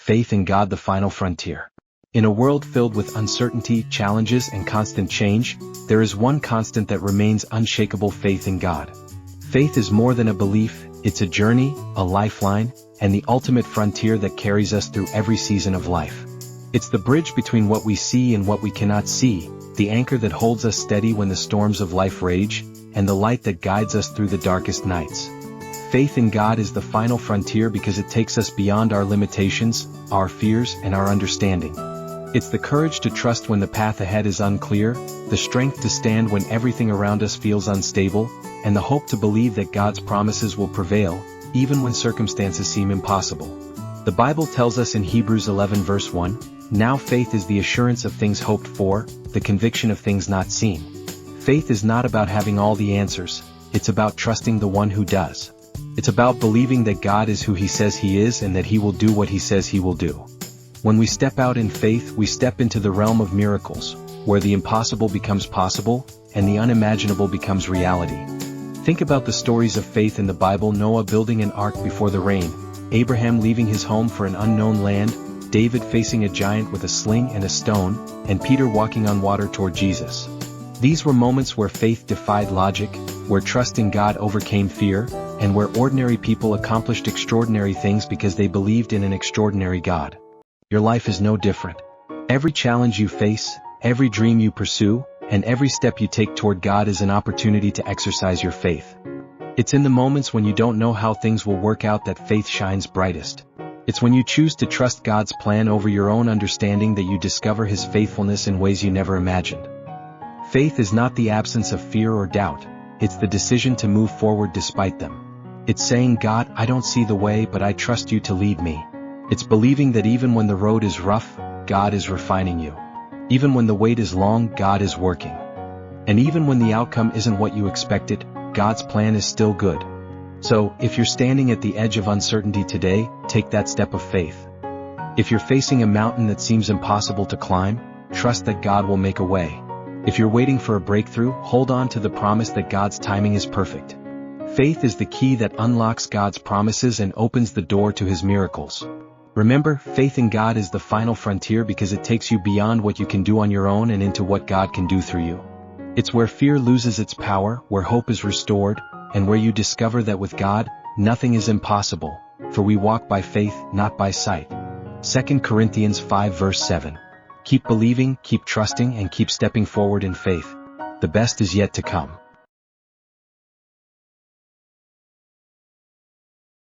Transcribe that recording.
faith in God, the final frontier. In a world filled with uncertainty, challenges, and constant change, there is one constant that remains unshakable: faith in God. Faith is more than a belief, it's a journey, a lifeline, and the ultimate frontier that carries us through every season of life. It's the bridge between what we see and what we cannot see, the anchor that holds us steady when the storms of life rage, and the light that guides us through the darkest nights. Faith in God is the final frontier because it takes us beyond our limitations, our fears, and our understanding. It's the courage to trust when the path ahead is unclear, the strength to stand when everything around us feels unstable, and the hope to believe that God's promises will prevail, even when circumstances seem impossible. The Bible tells us in Hebrews 11 verse 1, "Now faith is the assurance of things hoped for, the conviction of things not seen." Faith is not about having all the answers, it's about trusting the one who does. It's about believing that God is who He says He is and that He will do what He says He will do. When we step out in faith, we step into the realm of miracles, where the impossible becomes possible, and the unimaginable becomes reality. Think about the stories of faith in the Bible: Noah building an ark before the rain, Abraham leaving his home for an unknown land, David facing a giant with a sling and a stone, and Peter walking on water toward Jesus. These were moments where faith defied logic, where trust in God overcame fear, and where ordinary people accomplished extraordinary things because they believed in an extraordinary God. Your life is no different. Every challenge you face, every dream you pursue, and every step you take toward God is an opportunity to exercise your faith. It's in the moments when you don't know how things will work out that faith shines brightest. It's when you choose to trust God's plan over your own understanding that you discover His faithfulness in ways you never imagined. Faith is not the absence of fear or doubt, it's the decision to move forward despite them. It's saying, "God, I don't see the way, but I trust You to lead me." It's believing that even when the road is rough, God is refining you. Even when the wait is long, God is working. And even when the outcome isn't what you expected, God's plan is still good. So, if you're standing at the edge of uncertainty today, take that step of faith. If you're facing a mountain that seems impossible to climb, trust that God will make a way. If you're waiting for a breakthrough, hold on to the promise that God's timing is perfect. Faith is the key that unlocks God's promises and opens the door to His miracles. Remember, faith in God is the final frontier because it takes you beyond what you can do on your own and into what God can do through you. It's where fear loses its power, where hope is restored, and where you discover that with God, nothing is impossible, for we walk by faith, not by sight. 2 Corinthians 5 verse 7. Keep believing, keep trusting, and keep stepping forward in faith. The best is yet to come.